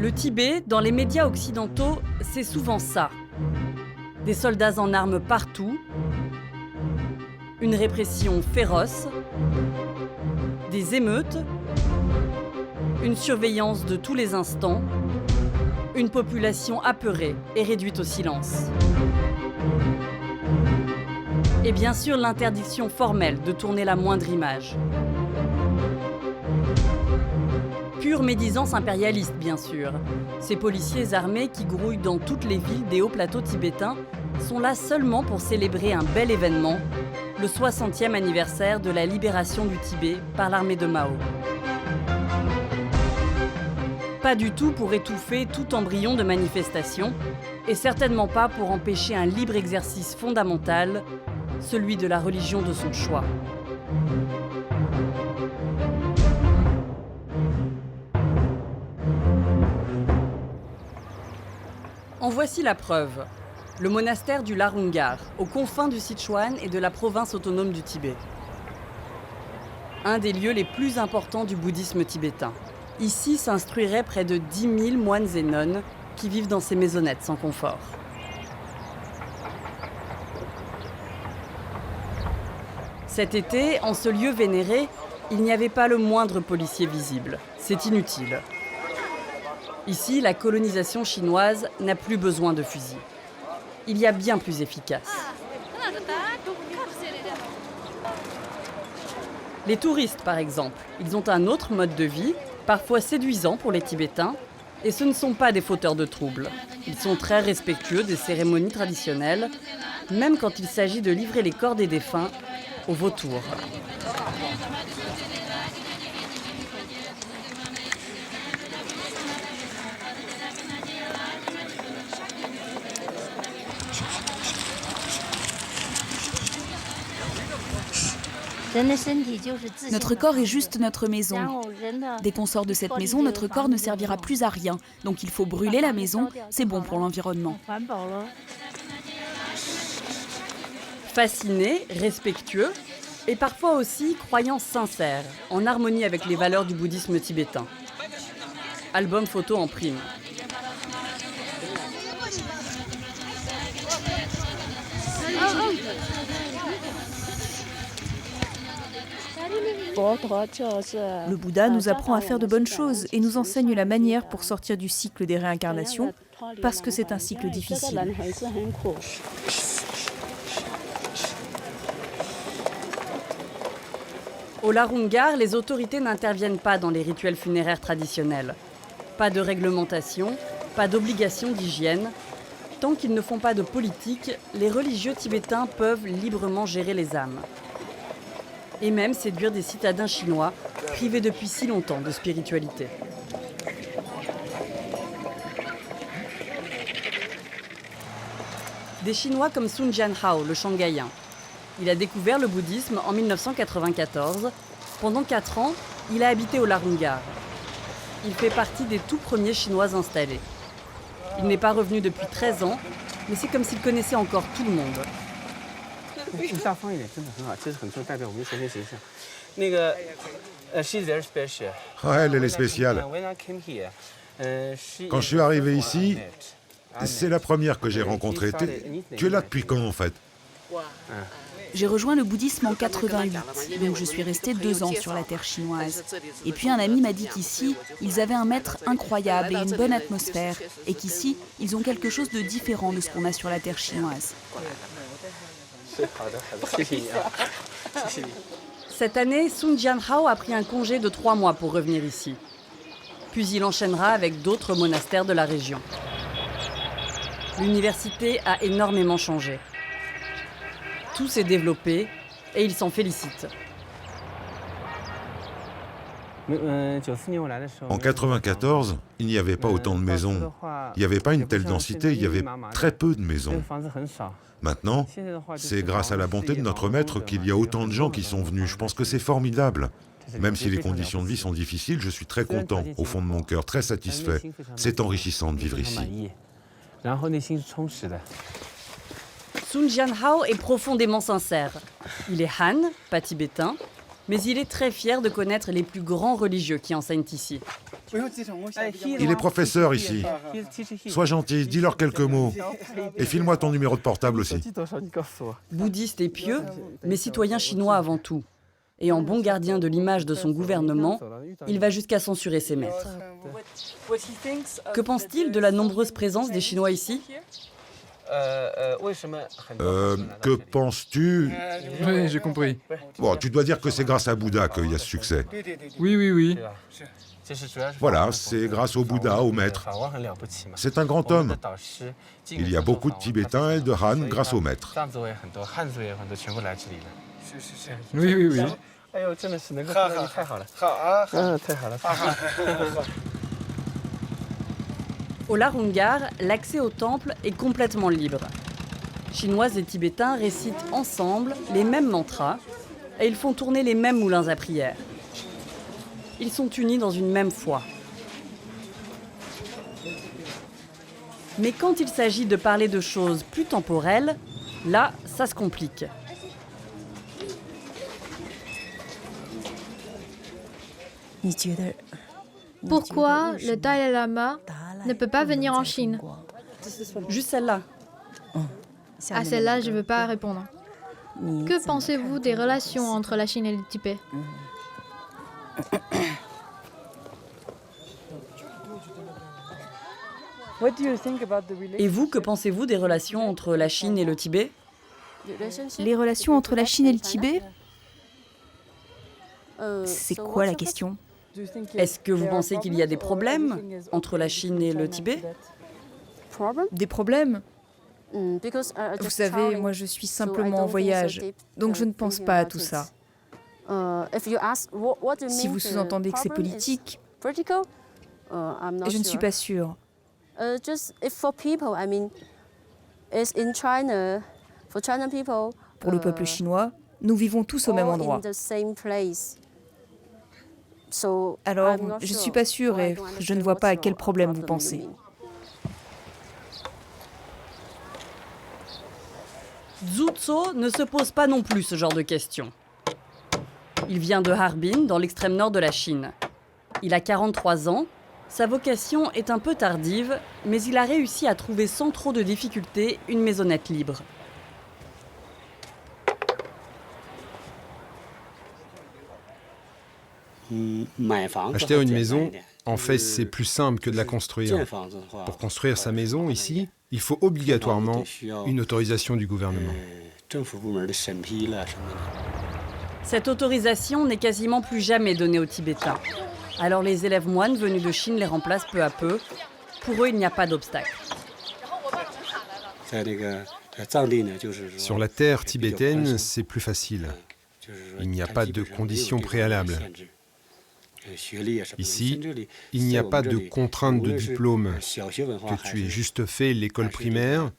Le Tibet, dans les médias occidentaux, c'est souvent ça. Des soldats en armes partout, une répression féroce, des émeutes, une surveillance de tous les instants, une population apeurée et réduite au silence. Et bien sûr l'interdiction formelle de tourner la moindre image. Pure médisance impérialiste, bien sûr. Ces policiers armés qui grouillent dans toutes les villes des hauts plateaux tibétains sont là seulement pour célébrer un bel événement, le 60e anniversaire de la libération du Tibet par l'armée de Mao. Pas du tout pour étouffer tout embryon de manifestation, et certainement pas pour empêcher un libre exercice fondamental, celui de la religion de son choix. En voici la preuve. Le monastère du Larungar, aux confins du Sichuan et de la province autonome du Tibet. Un des lieux les plus importants du bouddhisme tibétain. Ici s'instruiraient près de 10 000 moines et nonnes qui vivent dans ces maisonnettes sans confort. Cet été, en ce lieu vénéré, il n'y avait pas le moindre policier visible. C'est inutile. Ici, la colonisation chinoise n'a plus besoin de fusils. Il y a bien plus efficace. Les touristes, par exemple, ils ont un autre mode de vie, parfois séduisant pour les Tibétains, et ce ne sont pas des fauteurs de troubles. Ils sont très respectueux des cérémonies traditionnelles, même quand il s'agit de livrer les corps des défunts aux vautours. Notre corps est juste notre maison. Dès qu'on sort de cette maison, notre corps ne servira plus à rien. Donc il faut brûler la maison, c'est bon pour l'environnement. Fascinés, respectueux, et parfois aussi croyants sincères, en harmonie avec les valeurs du bouddhisme tibétain. Album photo en prime. Le Bouddha nous apprend à faire de bonnes choses et nous enseigne la manière pour sortir du cycle des réincarnations, parce que c'est un cycle difficile. Au Larungar, les autorités n'interviennent pas dans les rituels funéraires traditionnels. Pas de réglementation, pas d'obligation d'hygiène. Tant qu'ils ne font pas de politique, les religieux tibétains peuvent librement gérer les âmes. Et même séduire des citadins chinois, privés depuis si longtemps de spiritualité. Des Chinois comme Sun Jianhao, le Shanghaïen. Il a découvert le bouddhisme en 1994. Pendant 4 ans, il a habité au Larungar. Il fait partie des tout premiers Chinois installés. Il n'est pas revenu depuis 13 ans, mais c'est comme s'il connaissait encore tout le monde. Elle est spéciale. Quand je suis arrivé ici, c'est la première que j'ai rencontrée. Tu es là depuis quand en fait? J'ai rejoint le bouddhisme en 88, donc je suis restée 2 ans sur la terre chinoise. Et puis un ami m'a dit qu'ici, ils avaient un maître incroyable et une bonne atmosphère, et qu'ici, ils ont quelque chose de différent de ce qu'on a sur la terre chinoise. Cette année, Sun Jianhao a pris un congé de 3 mois pour revenir ici. Puis il enchaînera avec d'autres monastères de la région. L'université a énormément changé. Tout s'est développé et il s'en félicite. En 94, il n'y avait pas autant de maisons. Il n'y avait pas une telle densité, il y avait très peu de maisons. Maintenant, c'est grâce à la bonté de notre maître qu'il y a autant de gens qui sont venus. Je pense que c'est formidable. Même si les conditions de vie sont difficiles, je suis très content, au fond de mon cœur, très satisfait. C'est enrichissant de vivre ici. Sun Jianhao est profondément sincère. Il est Han, pas tibétain, mais il est très fier de connaître les plus grands religieux qui enseignent ici. Il est professeur ici. Sois gentil, dis-leur quelques mots. Et file-moi ton numéro de portable aussi. Bouddhiste et pieux, mais citoyen chinois avant tout. Et en bon gardien de l'image de son gouvernement, il va jusqu'à censurer ses maîtres. Que pense-t-il de la nombreuse présence des Chinois ici ? Que penses-tu? Oui, j'ai compris. Bon, tu dois dire que c'est grâce à Bouddha qu'il y a ce succès. Oui. Voilà, c'est grâce au Bouddha, au maître. C'est un grand homme. Il y a beaucoup de Tibétains et de Han grâce au maître. Oui. Au Larungar, l'accès au temple est complètement libre. Chinoises et Tibétains récitent ensemble les mêmes mantras et ils font tourner les mêmes moulins à prière. Ils sont unis dans une même foi. Mais quand il s'agit de parler de choses plus temporelles, là, ça se complique. Pourquoi le Dalai Lama ne peut pas venir en Chine? Juste celle-là. À celle-là, je ne veux pas répondre. Que pensez-vous des relations entre la Chine et le Tibet? Et vous, que pensez-vous des relations entre la Chine et le Tibet ? Les relations entre la Chine et le Tibet? C'est quoi la question? Est-ce que vous pensez qu'il y a des problèmes entre la Chine et le Tibet ? Des problèmes? Vous savez, moi je suis simplement en voyage, donc je ne pense pas à tout ça. Si vous sous-entendez que c'est politique, je ne suis pas sûre. Pour le peuple chinois, nous vivons tous au même endroit. Alors, je ne suis pas sûre et je ne vois pas à quel problème vous pensez. Zhu Tso ne se pose pas non plus ce genre de questions. Il vient de Harbin, dans l'extrême nord de la Chine. Il a 43 ans, sa vocation est un peu tardive, mais il a réussi à trouver sans trop de difficultés une maisonnette libre. Acheter une maison, en fait, c'est plus simple que de la construire. Pour construire sa maison ici, il faut obligatoirement une autorisation du gouvernement. Cette autorisation n'est quasiment plus jamais donnée aux Tibétains. Alors les élèves moines venus de Chine les remplacent peu à peu. Pour eux, il n'y a pas d'obstacle. Sur la terre tibétaine, c'est plus facile. Il n'y a pas de conditions préalables. Ici, il n'y a pas de contrainte de diplôme, que tu aies juste fait l'école primaire,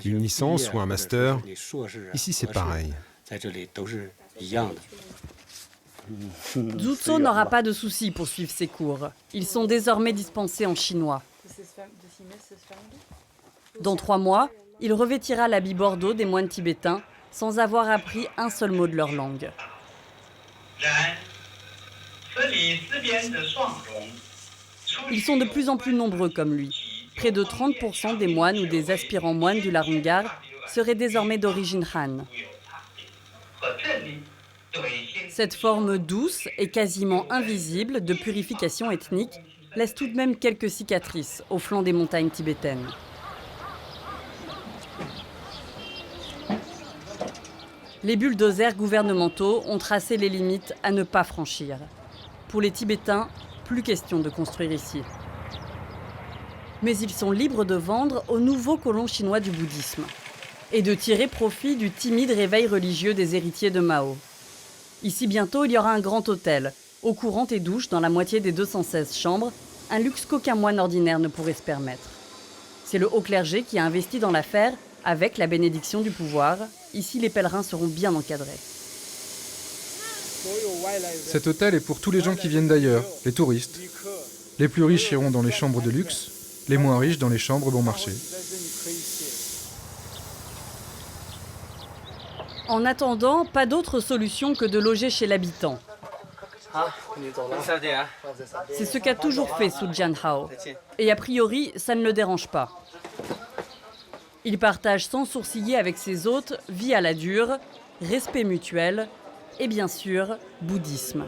une licence ou un master. Ici, c'est pareil. Zhu Tso n'aura pas de soucis pour suivre ses cours. Ils sont désormais dispensés en chinois. Dans 3 mois, il revêtira l'habit bordeaux des moines tibétains sans avoir appris un seul mot de leur langue. Ils sont de plus en plus nombreux comme lui. Près de 30% des moines ou des aspirants moines du Larungar seraient désormais d'origine Han. Cette forme douce et quasiment invisible de purification ethnique laisse tout de même quelques cicatrices au flanc des montagnes tibétaines. Les bulldozers gouvernementaux ont tracé les limites à ne pas franchir. Pour les Tibétains, plus question de construire ici. Mais ils sont libres de vendre aux nouveaux colons chinois du bouddhisme et de tirer profit du timide réveil religieux des héritiers de Mao. Ici, bientôt, il y aura un grand hôtel, eau courante et douche dans la moitié des 216 chambres, un luxe qu'aucun moine ordinaire ne pourrait se permettre. C'est le haut clergé qui a investi dans l'affaire avec la bénédiction du pouvoir. Ici, les pèlerins seront bien encadrés. Cet hôtel est pour tous les gens qui viennent d'ailleurs, les touristes. Les plus riches iront dans les chambres de luxe, les moins riches dans les chambres bon marché. En attendant, pas d'autre solution que de loger chez l'habitant. C'est ce qu'a toujours fait Su Jianhao. Et a priori, ça ne le dérange pas. Il partage sans sourciller avec ses hôtes vie à la dure, respect mutuel et bien sûr, bouddhisme.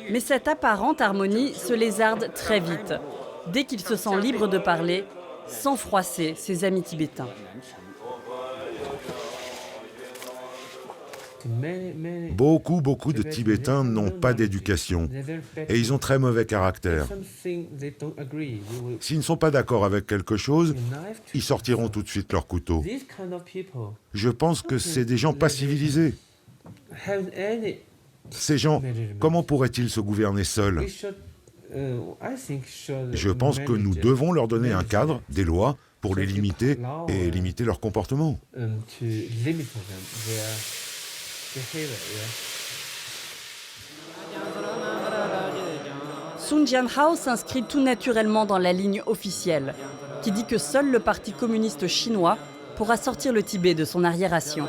Mais cette apparente harmonie se lézarde très vite, dès qu'il se sent libre de parler, sans froisser ses amis tibétains. Beaucoup de Tibétains n'ont pas d'éducation et ils ont très mauvais caractère. S'ils ne sont pas d'accord avec quelque chose, ils sortiront tout de suite leur couteau. Je pense que c'est des gens pas civilisés. Ces gens, comment pourraient-ils se gouverner seuls? Je pense que nous devons leur donner un cadre, des lois, pour les limiter et limiter leur comportement. Su Jianhao s'inscrit tout naturellement dans la ligne officielle, qui dit que seul le Parti communiste chinois pourra sortir le Tibet de son arriération.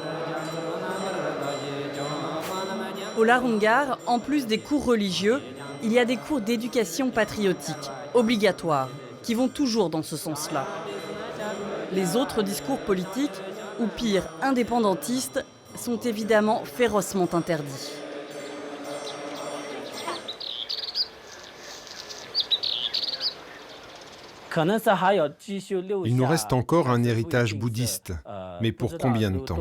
Au Larungar, en plus des cours religieux, il y a des cours d'éducation patriotique, obligatoires, qui vont toujours dans ce sens-là. Les autres discours politiques, ou pire, indépendantistes, sont évidemment férocement interdits. Il nous reste encore un héritage bouddhiste, mais pour combien de temps?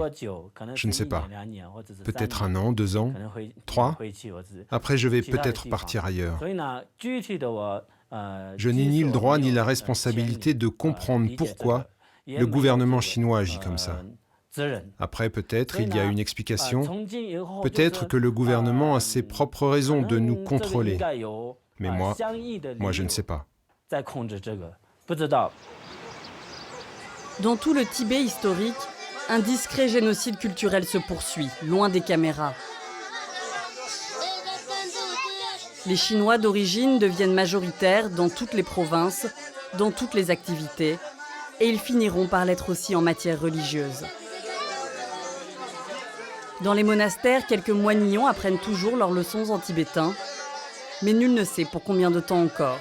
Je ne sais pas. Peut-être 1 an, 2 ans, 3. Après, je vais peut-être partir ailleurs. Je n'ai ni le droit ni la responsabilité de comprendre pourquoi le gouvernement chinois agit comme ça. Après, peut-être, il y a une explication. Peut-être que le gouvernement a ses propres raisons de nous contrôler. Mais moi, je ne sais pas. Dans tout le Tibet historique, un discret génocide culturel se poursuit, loin des caméras. Les Chinois d'origine deviennent majoritaires dans toutes les provinces, dans toutes les activités, et ils finiront par l'être aussi en matière religieuse. Dans les monastères, quelques moignons apprennent toujours leurs leçons en tibétain, mais nul ne sait pour combien de temps encore.